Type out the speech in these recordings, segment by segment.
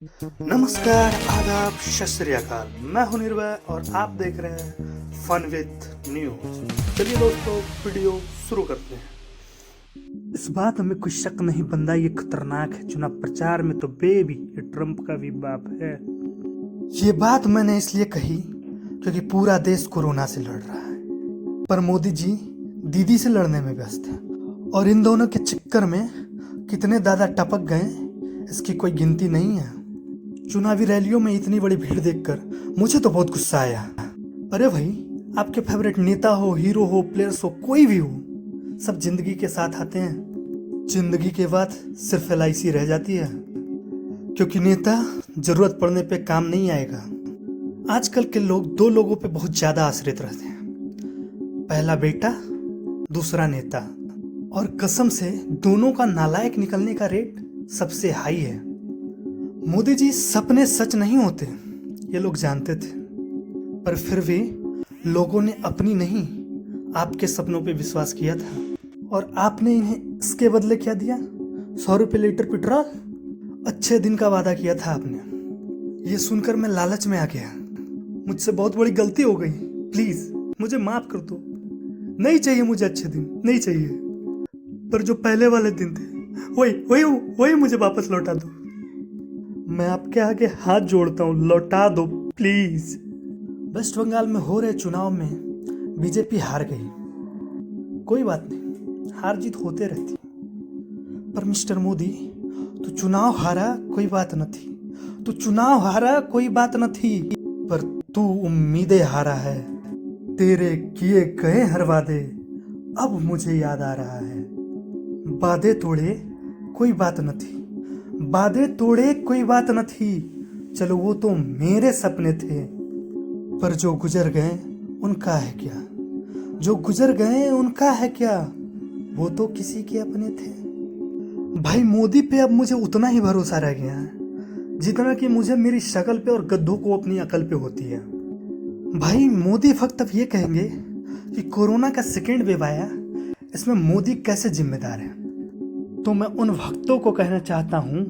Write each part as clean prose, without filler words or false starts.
नमस्कार, आदाब, सत श्री अकाल। मैं हूं निर्भय और आप देख रहे हैं फन विद न्यूज। चलिए दोस्तों, वीडियो शुरू करते हैं। इस बात में कोई शक नहीं, बंदा ये खतरनाक है। चुनाव प्रचार में तो बेबी ये ट्रंप का भी बाप है। ये बात मैंने इसलिए कही क्योंकि पूरा देश कोरोना से लड़ रहा है, पर मोदी जी दीदी से लड़ने में व्यस्त है। और इन दोनों के चक्कर में कितने दादा टपक गए इसकी कोई गिनती नहीं है। चुनावी रैलियों में इतनी बड़ी भीड़ देखकर मुझे तो बहुत गुस्सा आया। अरे भाई, आपके फेवरेट नेता हो, हीरो हो, प्लेयर्स हो, कोई भी हो, सब जिंदगी के साथ आते हैं। जिंदगी के बाद सिर्फ LIC रह जाती है, क्योंकि नेता जरूरत पड़ने पे काम नहीं आएगा। आजकल के लोग दो लोगों पे बहुत ज्यादा आश्रित रहते हैं, पहला बेटा, दूसरा नेता। और कसम से दोनों का नालायक निकलने का रेट सबसे हाई है। मोदी जी सपने सच नहीं होते, ये लोग जानते थे, पर फिर भी लोगों ने अपनी नहीं आपके सपनों पे विश्वास किया था। और आपने इन्हें इसके बदले क्या दिया? 100 रुपये लीटर पेट्रोल। अच्छे दिन का वादा किया था आपने। ये सुनकर मैं लालच में आ गया। मुझसे बहुत बड़ी गलती हो गई, प्लीज मुझे माफ कर दो। नहीं चाहिए मुझे अच्छे दिन, नहीं चाहिए, पर जो पहले वाले दिन थे वही वही वही मुझे वापस लौटा दो। मैं आपके आगे हाथ जोड़ता हूँ, लौटा दो प्लीज। वेस्ट बंगाल में हो रहे चुनाव में बीजेपी हार गई। कोई बात नहीं, हार जीत होते रहती, पर मिस्टर मोदी, तू चुनाव हारा कोई बात न थी, तू चुनाव हारा कोई बात न थी, पर तू उम्मीदें हारा है। तेरे किए गए हर वादे अब मुझे याद आ रहा है। वादे तोड़े कोई बात न थी, वादे तोड़े कोई बात न थी, चलो वो तो मेरे सपने थे, पर जो गुजर गए उनका है क्या? जो गुजर गए उनका है क्या? वो तो किसी के अपने थे। भाई, मोदी पे अब मुझे उतना ही भरोसा रह गया है जितना कि मुझे मेरी शक्ल पे और गद्दों को अपनी अकल पे होती है। भाई, मोदी वक्त अब ये कहेंगे कि कोरोना का सेकेंड वेव आया, इसमें मोदी कैसे जिम्मेदार है। तो मैं उन भक्तों को कहना चाहता हूं,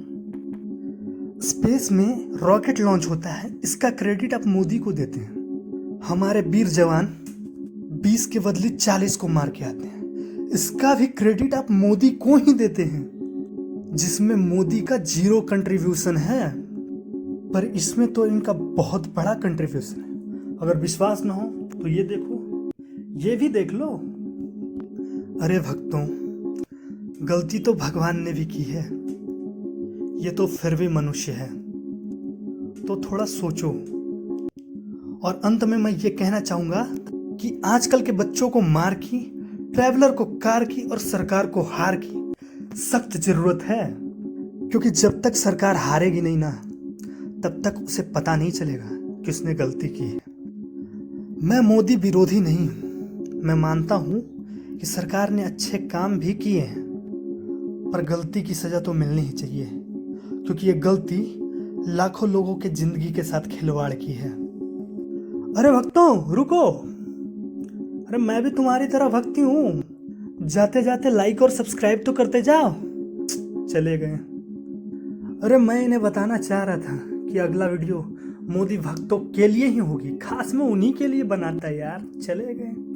स्पेस में रॉकेट लॉन्च होता है, इसका क्रेडिट आप मोदी को देते हैं। हमारे वीर जवान 20 के बदले 40 को मार के आते हैं, इसका भी क्रेडिट आप मोदी को ही देते हैं, जिसमें मोदी का 0 कंट्रीब्यूशन है, पर इसमें तो इनका बहुत बड़ा कंट्रीब्यूशन है। अगर विश्वास ना हो तो ये देखो, ये भी देख लो। अरे भक्तों, गलती तो भगवान ने भी की है, ये तो फिर भी मनुष्य है, तो थोड़ा सोचो। और अंत में मैं ये कहना चाहूंगा कि आजकल के बच्चों को मार की, ट्रैवलर को कार की और सरकार को हार की सख्त जरूरत है, क्योंकि जब तक सरकार हारेगी नहीं ना, तब तक उसे पता नहीं चलेगा कि उसने गलती की है। मैं मोदी विरोधी नहीं हूं, मैं मानता हूं कि सरकार ने अच्छे काम भी किए हैं, पर गलती की सजा तो मिलनी ही चाहिए, क्योंकि ये गलती लाखों लोगों के जिंदगी के साथ खिलवाड़ की है। अरे भक्तों, रुको। अरे मैं भी तुम्हारी तरह भक्ति हूं, जाते जाते लाइक और सब्सक्राइब तो करते जाओ। चले गए। अरे मैं इन्हें बताना चाह रहा था कि अगला वीडियो मोदी भक्तों के लिए ही होगी, खास में उन्हीं के लिए बनाता है यार। चले गए।